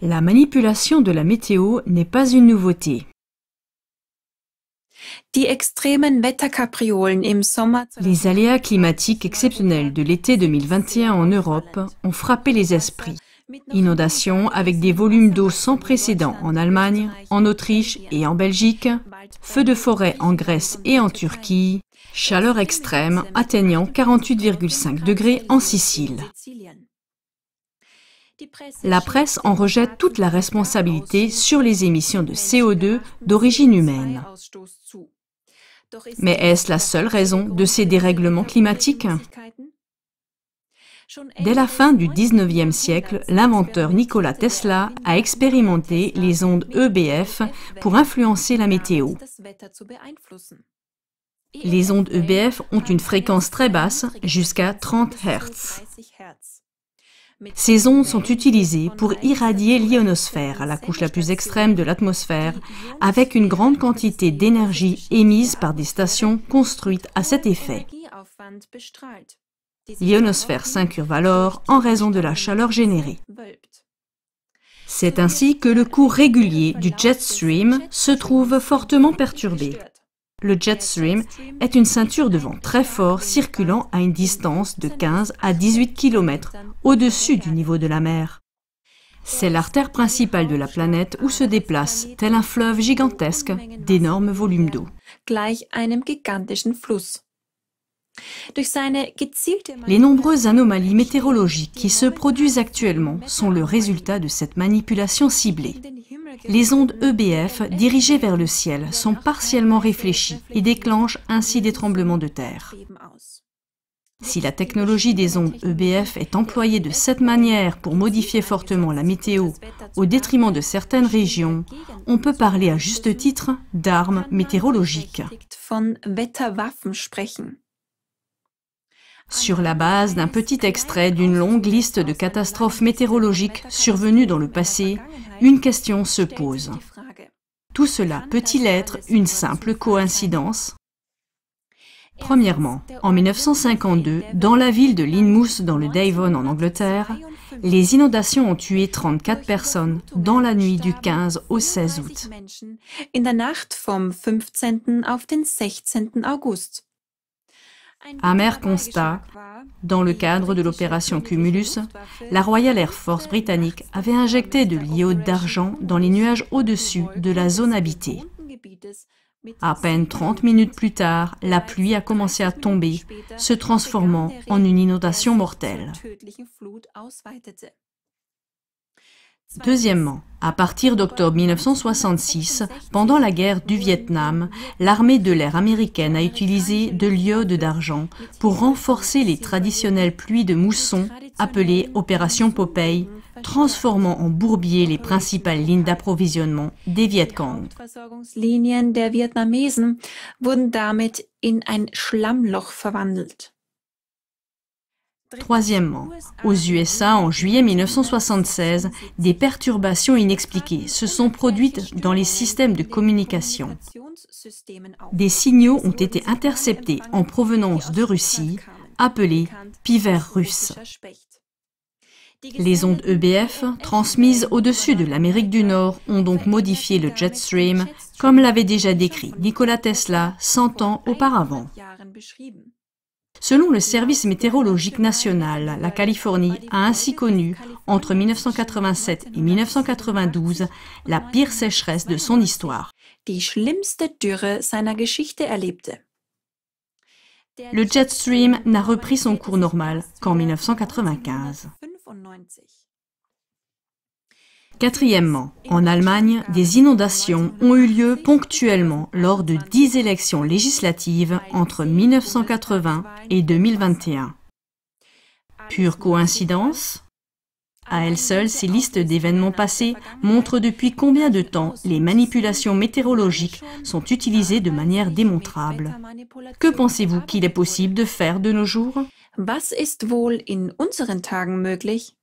La manipulation de la météo n'est pas une nouveauté. Die extremen Wetterkapriolen im Sommer Les aléas climatiques exceptionnels de l'été 2021 en Europe ont frappé les esprits. Inondations avec des volumes d'eau sans précédent en Allemagne, en Autriche et en Belgique, feux de forêt en Grèce et en Turquie, chaleur extrême atteignant 48,5 degrés en Sicile. La presse en rejette toute la responsabilité sur les émissions de CO2 d'origine humaine. Mais est-ce la seule raison de ces dérèglements climatiques? Dès la fin du XIXe siècle, l'inventeur Nikola Tesla a expérimenté les ondes EBF pour influencer la météo. Les ondes EBF ont une fréquence très basse, jusqu'à 30 Hz. Ces ondes sont utilisées pour irradier l'ionosphère, la couche la plus extrême de l'atmosphère, avec une grande quantité d'énergie émise par des stations construites à cet effet. L'ionosphère s'incurve alors en raison de la chaleur générée. C'est ainsi que le cours régulier du jet stream se trouve fortement perturbé. Le jet stream est une ceinture de vent très fort circulant à une distance de 15 à 18 km au-dessus du niveau de la mer. C'est l'artère principale de la planète où se déplace, tel un fleuve gigantesque, d'énormes volumes d'eau. Les nombreuses anomalies météorologiques qui se produisent actuellement sont le résultat de cette manipulation ciblée. Les ondes EBF dirigées vers le ciel sont partiellement réfléchies et déclenchent ainsi des tremblements de terre. Si la technologie des ondes EBF est employée de cette manière pour modifier fortement la météo au détriment de certaines régions, on peut parler à juste titre d'armes météorologiques. Sur la base d'un petit extrait d'une longue liste de catastrophes météorologiques survenues dans le passé, une question se pose. Tout cela peut-il être une simple coïncidence? Premièrement, en 1952, dans la ville de Lynmouth dans le Devon en Angleterre, les inondations ont tué 34 personnes dans la nuit du 15 au 16 août. Amer constat, dans le cadre de l'opération Cumulus, la Royal Air Force britannique avait injecté de l'iode d'argent dans les nuages au-dessus de la zone habitée. À peine 30 minutes plus tard, la pluie a commencé à tomber, se transformant en une inondation mortelle. Deuxièmement, à partir d'octobre 1966, pendant la guerre du Vietnam, l'armée de l'air américaine a utilisé de l'iode d'argent pour renforcer les traditionnelles pluies de mousson appelées Opération Popeye, transformant en bourbier les principales lignes d'approvisionnement des Viet Cong. Troisièmement, aux USA, en juillet 1976, des perturbations inexpliquées se sont produites dans les systèmes de communication. Des signaux ont été interceptés en provenance de Russie, appelés pivers russes. Les ondes EBF, transmises au-dessus de l'Amérique du Nord, ont donc modifié le jet stream, comme l'avait déjà décrit Nikola Tesla 100 ans auparavant. Selon le Service météorologique national, la Californie a ainsi connu, entre 1987 et 1992, la pire sécheresse de son histoire. Le jet stream n'a repris son cours normal qu'en 1995. Quatrièmement, en Allemagne, des inondations ont eu lieu ponctuellement lors de 10 élections législatives entre 1980 et 2021. Pure coïncidence? À elles seules, ces listes d'événements passés montrent depuis combien de temps les manipulations météorologiques sont utilisées de manière démontrable. Que pensez-vous qu'il est possible de faire de nos jours? Was ist wohl in unseren Tagen möglich?